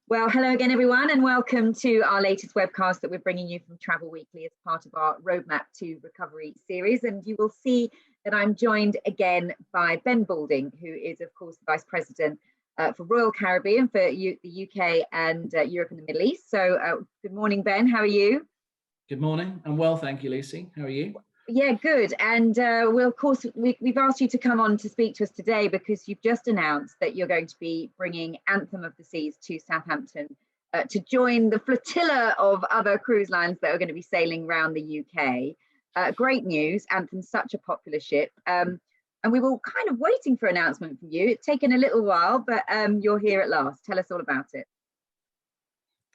Well, hello again, everyone, and welcome to our latest webcast that we're bringing you from Travel Weekly as part of our Roadmap to Recovery series. And you will see that I'm joined again by Ben Bouldin, who is, of course, the Vice President for Royal Caribbean for the UK and Europe and the Middle East. So good morning, Ben. How are you? Good morning. I'm well, thank you, Lucy. How are you? Yeah, good. And well, of course, we've asked you to come on to speak to us today because you've just announced that you're going to be bringing Anthem of the Seas to Southampton to join the flotilla of other cruise lines that are going to be sailing around the UK. Great news. Anthem's such a popular ship. And we were kind of waiting for an announcement from you. It's taken a little while, but you're here at last. Tell us all about it.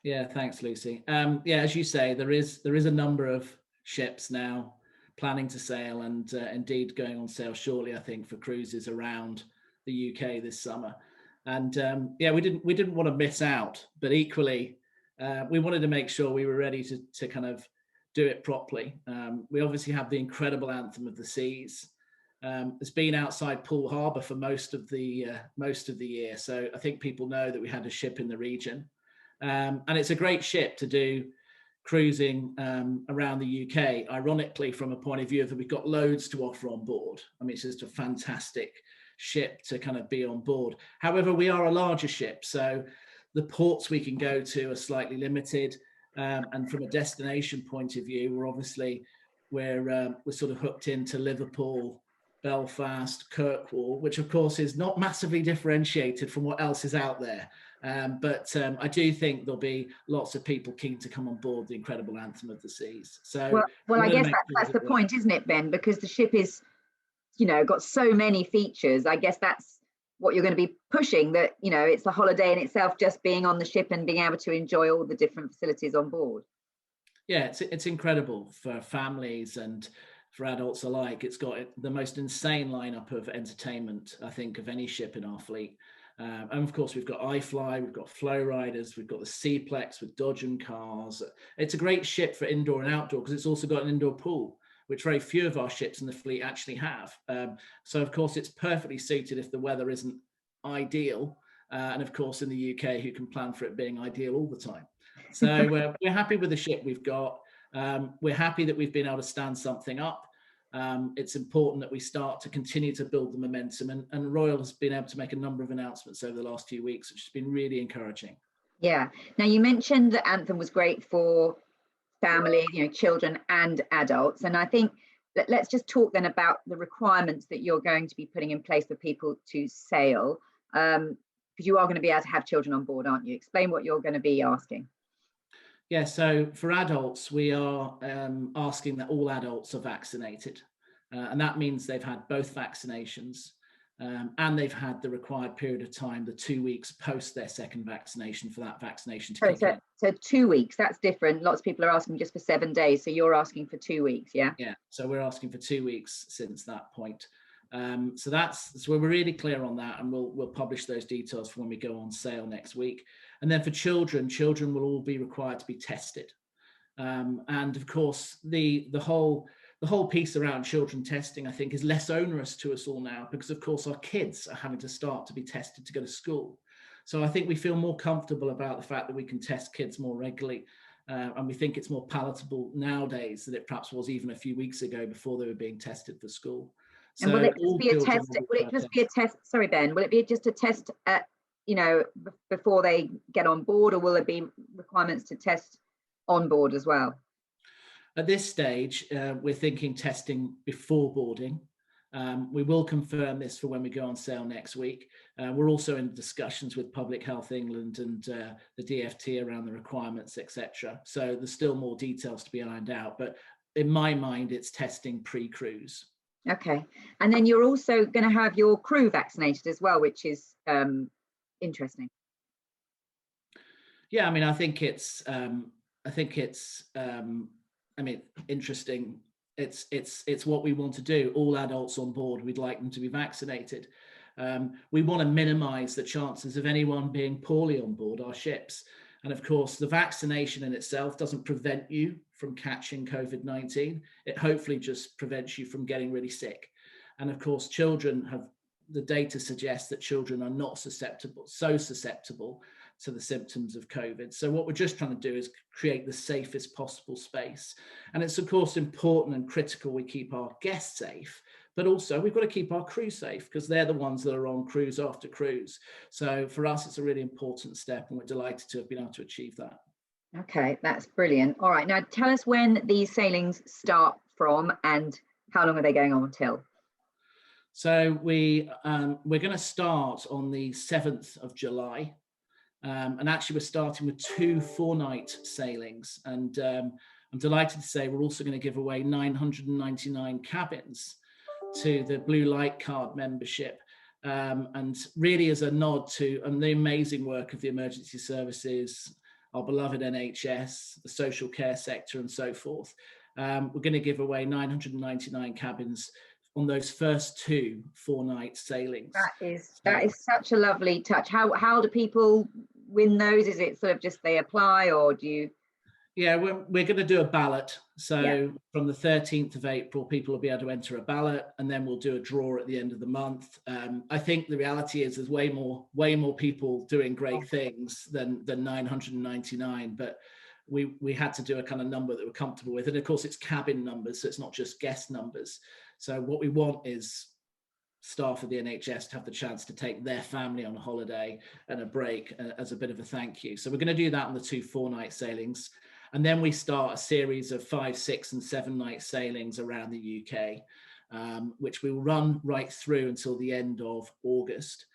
Yeah, thanks, Lucy. Yeah, as you say, there is a number of ships now planning to sail and indeed going on sale shortly, I think, for cruises around the UK this summer. And yeah, we didn't want to miss out, but equally, we wanted to make sure we were ready to kind of do it properly. We obviously have the incredible Anthem of the Seas. It's been outside Poole Harbour for most of the year, so I think people know that we had a ship in the region, and it's a great ship to do cruising around the UK, ironically, from a point of view that we've got loads to offer on board. I mean, it's just a fantastic ship to kind of be on board. However, we are a larger ship, so the ports we can go to are slightly limited. And from a destination point of view, we're sort of hooked into Liverpool, Belfast, Kirkwall, which of course is not massively differentiated from what else is out there. But I do think there'll be lots of people keen to come on board the incredible Anthem of the Seas. So, well, I guess that's the point, isn't it, Ben? Because the ship is, got so many features. I guess that's what you're going to be pushing. That it's the holiday in itself, just being on the ship and being able to enjoy all the different facilities on board. Yeah, it's incredible for families and for adults alike. It's got the most insane lineup of entertainment, I think, of any ship in our fleet. And of course, we've got iFly, we've got Flow Riders, we've got the Seaplex with Dodgem cars. It's a great ship for indoor and outdoor because it's also got an indoor pool, which very few of our ships in the fleet actually have. So, of course, it's perfectly suited if the weather isn't ideal. And, of course, in the UK, who can plan for it being ideal all the time? So we're happy with the ship we've got. We're happy that we've been able to stand something up. It's important that we start to continue to build the momentum, and Royal has been able to make a number of announcements over the last few weeks, which has been really encouraging. Yeah. Now, you mentioned that Anthem was great for family, children and adults. And I think let's just talk then about the requirements that you're going to be putting in place for people to sail, because you are going to be able to have children on board, aren't you? Explain what you're going to be asking. Yeah, so for adults, we are asking that all adults are vaccinated. And that means they've had both vaccinations and they've had the required period of time, the 2 weeks post their second vaccination, for that vaccination to kick in. So 2 weeks, that's different. Lots of people are asking just for 7 days. So you're asking for 2 weeks, yeah? Yeah, so we're asking for 2 weeks since that point. So we're really clear on that, and we'll publish those details for when we go on sale next week. And then for children will all be required to be tested. And of course, the whole piece around children testing, I think, is less onerous to us all now because, of course, our kids are having to start to be tested to go to school. So I think we feel more comfortable about the fact that we can test kids more regularly. And we think it's more palatable nowadays than it perhaps was even a few weeks ago before they were being tested for school. So and will it just be a test? Will it just be a test? Sorry, Ben. Will it be just a test at, before they get on board, or will there be requirements to test on board as well? At this stage, we're thinking testing before boarding. We will confirm this for when we go on sale next week. We're also in discussions with Public Health England and the DFT around the requirements, etc. So there's still more details to be ironed out. But in my mind, it's testing pre-cruise. Okay. And then you're also going to have your crew vaccinated as well, which is interesting. Yeah, I mean, I think it's interesting. It's what we want to do. All adults on board, we'd like them to be vaccinated. We want to minimize the chances of anyone being poorly on board our ships. And of course, the vaccination in itself doesn't prevent you from catching COVID-19. It hopefully just prevents you from getting really sick. And of course, the data suggests that children are not so susceptible to the symptoms of COVID. So what we're just trying to do is create the safest possible space. And it's of course important and critical we keep our guests safe, but also we've got to keep our crew safe because they're the ones that are on cruise after cruise. So for us, it's a really important step, and we're delighted to have been able to achieve that. Okay, that's brilliant. All right, now tell us when these sailings start from and how long are they going on until? So we're going to start on the 7th of July. And actually we're starting with 2 4-night sailings. And I'm delighted to say we're also going to give away 999 cabins to the Blue Light Card membership. And really as a nod to the amazing work of the emergency services, our beloved NHS, the social care sector and so forth. We're going to give away 999 cabins on those first 2 4-night sailings. That is such a lovely touch. How do people win those? Is it sort of just they apply, or do you? Yeah, we're going to do a ballot. So from the 13th of April, people will be able to enter a ballot, and then we'll do a draw at the end of the month. I think the reality is there's way more people doing great things than 999, but we had to do a kind of number that we're comfortable with. And of course, it's cabin numbers, so it's not just guest numbers. So what we want is staff of the NHS to have the chance to take their family on a holiday and a break as a bit of a thank you. So we're going to do that on the 2 4-night sailings. And then we start a series of 5, 6 and 7-night sailings around the UK, which we will run right through until the end of August.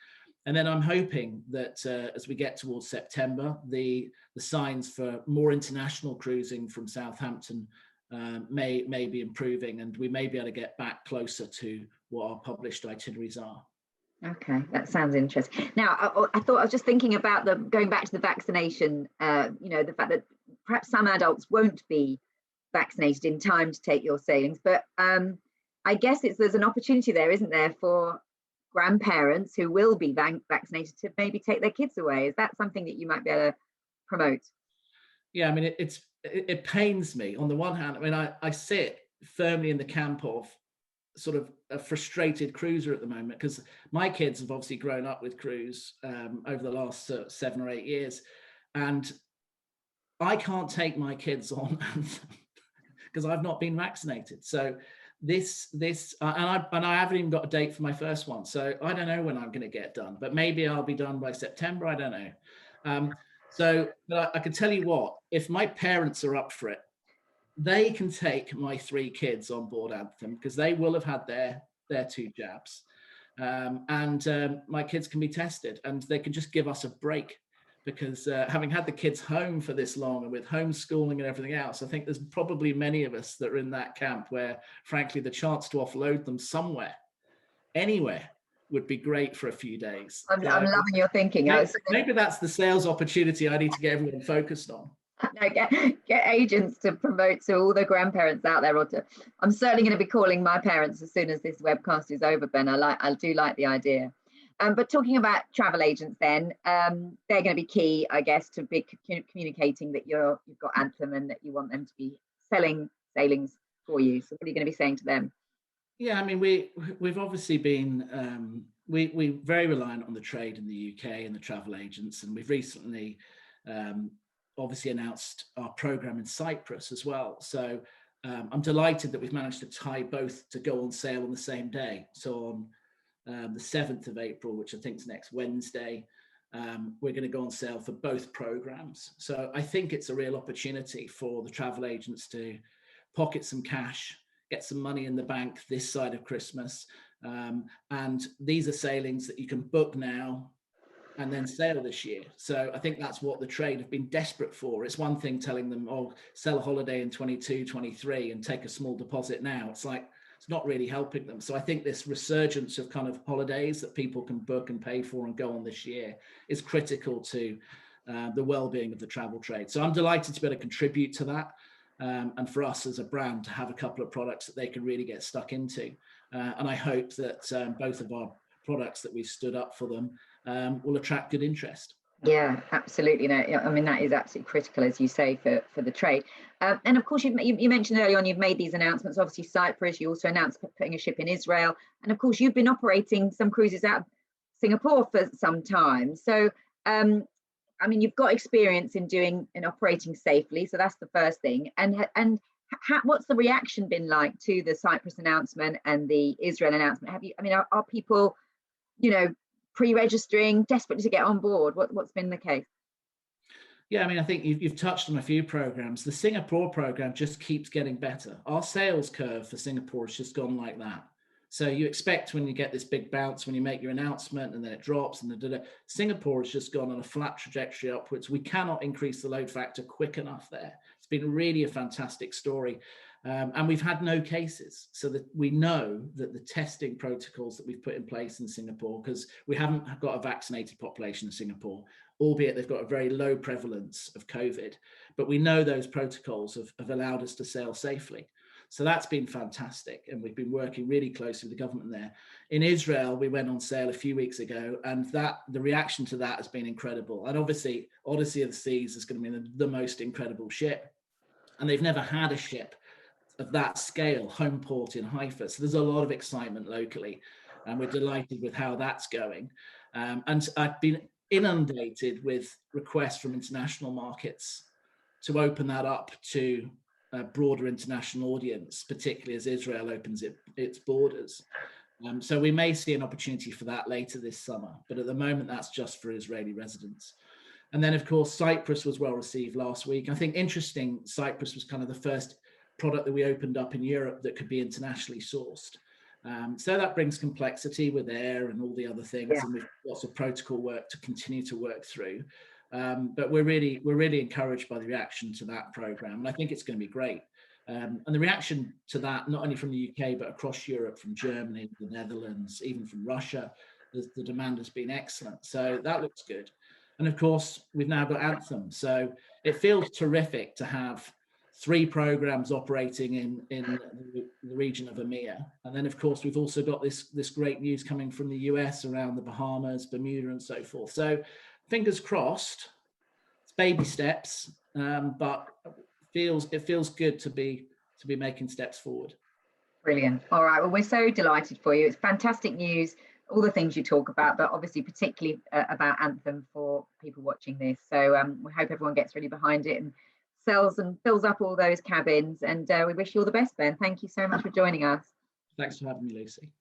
And then I'm hoping that as we get towards September, the signs for more international cruising from Southampton may be improving, and we may be able to get back closer to what our published itineraries are. Okay, that sounds interesting. Now, I thought I was just thinking about going back to the vaccination. The fact that perhaps some adults won't be vaccinated in time to take your sailings, but I guess there's an opportunity there, isn't there, for grandparents who will be vaccinated to maybe take their kids away? Is that something that you might be able to promote? Yeah, I mean, it pains me. On the one hand, I mean, I sit firmly in the camp of sort of a frustrated cruiser at the moment, because my kids have obviously grown up with cruise over the last 7 or 8 years, and I can't take my kids on because I've not been vaccinated. So I haven't even got a date for my first one, so I don't know when I'm going to get done, but maybe I'll be done by September. I don't know. But I can tell you what, if my parents are up for it, they can take my 3 kids on board Anthem because they will have had their 2 jabs, and my kids can be tested, and they can just give us a break, because having had the kids home for this long and with homeschooling and everything else, I think there's probably many of us that are in that camp where, frankly, the chance to offload them somewhere, anywhere, would be great for a few days. I'm loving your thinking. Maybe that's the sales opportunity I need to get everyone focused on. No, get agents to promote to all the grandparents out there. I'm certainly going to be calling my parents as soon as this webcast is over, Ben. I do like the idea. But talking about travel agents, then they're going to be key, I guess, to be communicating that you've got Anthem and that you want them to be selling sailings for you. So what are you going to be saying to them? Yeah, I mean, we've obviously been we're very reliant on the trade in the UK and the travel agents, and we've recently obviously announced our program in Cyprus as well. So I'm delighted that we've managed to tie both to go on sale on the same day. So on the 7th of April, which I think is next Wednesday, we're going to go on sale for both programs. So I think it's a real opportunity for the travel agents to pocket some cash, get some money in the bank this side of Christmas. And these are sailings that you can book now and then sail this year. So I think that's what the trade have been desperate for. It's one thing telling them, oh, sell a holiday in 22, 23 and take a small deposit now. It's like, it's not really helping them. So I think this resurgence of kind of holidays that people can book and pay for and go on this year is critical to the well-being of the travel trade. So I'm delighted to be able to contribute to that. And for us as a brand to have a couple of products that they can really get stuck into. And I hope that both of our products that we've stood up for them will attract good interest. Yeah, absolutely. No, I mean, that is absolutely critical, as you say, for the trade. And of course, you mentioned earlier on, you've made these announcements, obviously Cyprus, you also announced putting a ship in Israel. And of course, you've been operating some cruises out of Singapore for some time. So I mean, you've got experience in doing and operating safely, so that's the first thing. And what's the reaction been like to the Cyprus announcement and the Israel announcement? Have you, I mean, are people, you know, pre-registering, desperate to get on board? What's been the case? Yeah, I mean, I think you've touched on a few programs. The Singapore program just keeps getting better. Our sales curve for Singapore has just gone like that. So you expect when you get this big bounce, when you make your announcement and then it drops and Singapore has just gone on a flat trajectory upwards. We cannot increase the load factor quick enough there. It's been really a fantastic story. And we've had no cases. So that we know that the testing protocols that we've put in place in Singapore, because we haven't got a vaccinated population in Singapore, albeit they've got a very low prevalence of COVID, but we know those protocols have allowed us to sail safely. So that's been fantastic. And we've been working really closely with the government there. In Israel, we went on sale a few weeks ago, and the reaction to that has been incredible. And obviously, Odyssey of the Seas is going to be the most incredible ship. And they've never had a ship of that scale, home port in Haifa. So there's a lot of excitement locally, and we're delighted with how that's going. And I've been inundated with requests from international markets to open that up to a broader international audience, particularly as Israel opens its borders. So we may see an opportunity for that later this summer, but at the moment that's just for Israeli residents. And then of course, Cyprus was well received last week. I think interesting, Cyprus was kind of the first product that we opened up in Europe that could be internationally sourced. So that brings complexity with air and all the other things, and we've lots of protocol work to continue to work through. But we're really encouraged by the reaction to that program, and I think it's going to be great. And the reaction to that, not only from the UK but across Europe, from Germany, the Netherlands, even from Russia, the demand has been excellent. So that looks good. And of course, we've now got Anthem. So it feels terrific to have 3 programs operating in the region of EMEA. And then, of course, we've also got this great news coming from the US around the Bahamas, Bermuda, and so forth. So fingers crossed, it's baby steps, but it feels good to be making steps forward. Brilliant. All right. Well, we're so delighted for you. It's fantastic news, all the things you talk about, but obviously particularly about Anthem for people watching this. So we hope everyone gets really behind it and sells and fills up all those cabins. And we wish you all the best, Ben. Thank you so much for joining us. Thanks for having me, Lucy.